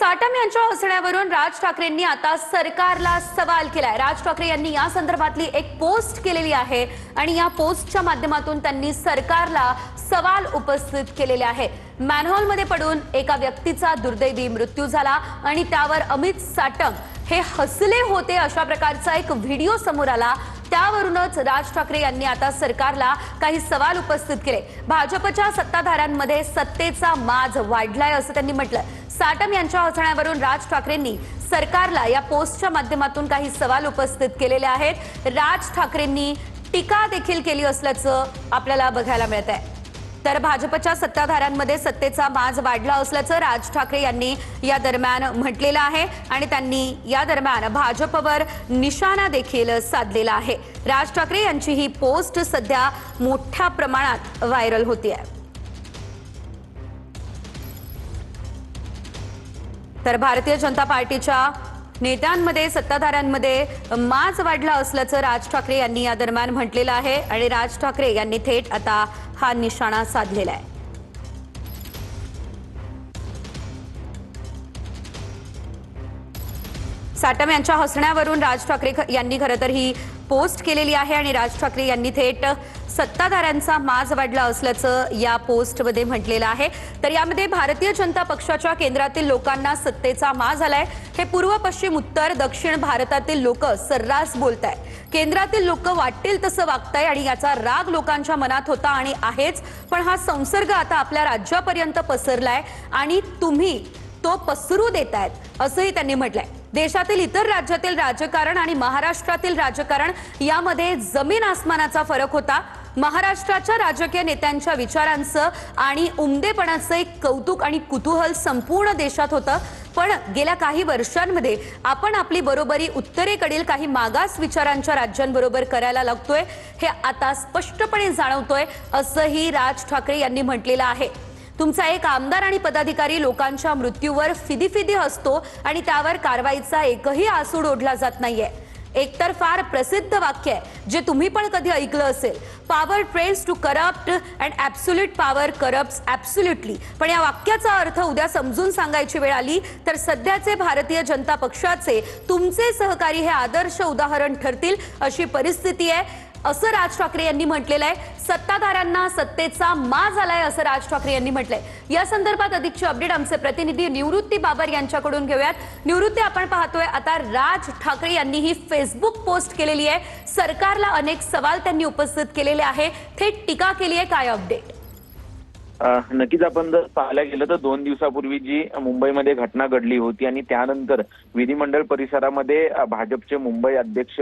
साटम यांच्या हसण्यावरून राज ठाकरेंनी आता सरकारला सवाल केलाय। राज ठाकरे यांनी या संदर्भातली एक पोस्ट केलेली आहे आणि या पोस्टच्या माध्यमातून त्यांनी सरकारला सवाल उपस्थित केलेले आहे। मॅनहोलमध्ये पडून एका व्यक्तीचा दुर्दैवी मृत्यू झाला आणि त्यावर अमित साटम हे हसले होते अशा प्रकारचा एक व्हिडिओ समोर आला। त्यावरूनच राज ठाकरे यांनी आता सरकारला काही सवाल उपस्थित केले। भाजपच्या सत्ताधाऱ्यांमध्ये सत्तेचा माज वाढलाय असं त्यांनी म्हटलं। साटम यांच्या हसण्यावरून राज ठाकरेंनी सरकारला या पोस्टच्या माध्यमातून काही सवाल उपस्थित केलेले आहेत। राज ठाकरेंनी टीका देखील केली असल्याचं आपल्याला बघायला मिळतंय। तर भाजपच्या सत्ताधाऱ्यांमध्ये सत्तेचा माज वाढला असल्याचं राज ठाकरे यांनी या दरम्यान म्हटलेलं आहे आणि त्यांनी या दरम्यान भाजपवर निशाणा देखील साधलेला आहे। राज ठाकरे यांची ही पोस्ट सध्या मोठ्या प्रमाणात व्हायरल होतीये। तर भारतीय जनता पार्टीच्या नेत्यांमध्ये सत्ताधाऱ्यांमध्ये माज वाढला असल्याचं राज ठाकरे यांनी या दरम्यान म्हटलेलं आहे आणि राज ठाकरे यांनी थेट आता हा निशाणा साधलेला आहे। साटम यांच्या हसण्यावरून राज ठाकरे यांनी खरं तर ही पोस्ट केलेली आहे आणि राज ठाकरे यांनी थेट सत्ताधाऱ्यांचा माज वाढला असल्याचं या पोस्टमध्ये म्हटलेलं आहे। तर यामध्ये भारतीय जनता पक्षाच्या केंद्रातील लोकांना सत्तेचा माज आलाय। हे पूर्व पश्चिम उत्तर दक्षिण भारतातील लोक सर्रास बोलताय। केंद्रातील लोक वाटेल तसं वागताय आणि याचा राग लोकांच्या मनात होता आणि आहेच, पण हा संसर्ग आता आपल्या राज्यापर्यंत पसरलाय आणि तुम्ही तो पसरू देतायत असंही त्यांनी म्हटलंय। देशातील इतर राज्यातील राजकारण आणि महाराष्ट्रातील राजकारण यामध्ये जमीन आसमानाचा फरक होता। महाराष्ट्राच्या राजकीय नेत्यांच्या विचारांचं आणि उमदेपणाचं एक कौतुक आणि कुतूहल संपूर्ण देशात होतं, पण गेल्या काही वर्षांमध्ये आपण आपली बरोबरी उत्तरेकडील काही मागास विचारांच्या राज्यांबरोबर करायला लागतोय, हे आता स्पष्टपणे जाणवतोय असंही राज ठाकरे यांनी म्हटलेलं आहे। तुमचा एक आमदार आणि पदाधिकारी लोकांच्या मृत्यूवर फिदी हसतो आणि त्यावर कारवाईचा एकही आसूड ओढला जात नाहीये। एकतर फार प्रसिद्ध वाक्य आहे जे तुम्ही पण कधी ऐकलं असेल, power tends to corrupt and absolute power corrupts absolutely. पण या वाक्याचा अर्थ उद्या समजून सांगायची वेळ आली तर सध्याचे भारतीय जनता पक्षाचे तुमचे सहकारी हे आदर्श उदाहरण ठरतील अशी परिस्थिती आहे असं राज ठाकरे यांनी म्हटलेलं आहे। सत्ताधाऱ्यांना सत्तेचा माज आलाय असं राज ठाकरे यांनी म्हटलंय। या संदर्भात अधिकची अपडेट आमचे प्रतिनिधी निवृत्ती बाबर यांच्याकडून घेऊयात। निवृत्ती, आपण पाहतोय आता राज ठाकरे यांनी ही फेसबुक पोस्ट केलेली आहे। सरकारला अनेक सवाल त्यांनी उपस्थित केलेले आहे, थेट टीका केली आहे, काय अपडेट? नक्कीच आपण जर पाहायला गेलं तर 2 दिवसापूर्वी जी मुंबईमध्ये घटना घडली होती आणि त्यानंतर विधिमंडळ परिसरामध्ये भाजपचे मुंबई अध्यक्ष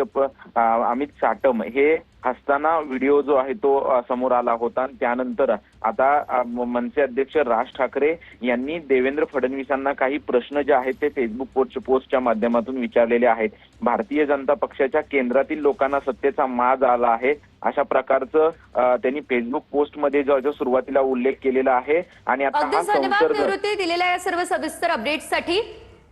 अमित साटम हे हसताना व्हिडिओ जो आहे तो समोर आला होता आणि त्यानंतर आता मनसे अध्यक्ष राज ठाकरे यांनी देवेंद्र फडणवीसांना काही प्रश्न जे आहेत ते फेसबुक पोस्टच्या माध्यमातून विचारलेले आहेत। भारतीय जनता पक्षाच्या केंद्रातील लोकांना सत्तेचा माज आला आहे अशा प्रकारचं त्यांनी फेसबुक पोस्टमध्ये जो सुरुवातीला उल्लेख केलेला आहे आणि आता हा संसर्ग दिलेल्या या सर्व सविस्तर अपडेट्ससाठी।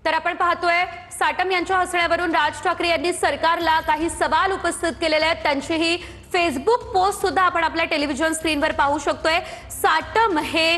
तर आपण पाहतोय साटम यांच्या हसण्यावरून राज ठाकरे यांनी सरकारला काही सवाल उपस्थित केलेले आहेत। त्यांची ही फेसबुक पोस्ट सुद्धा आपण आपल्या टेलिव्हिजन स्क्रीनवर पाहू शकतोय। साटम हे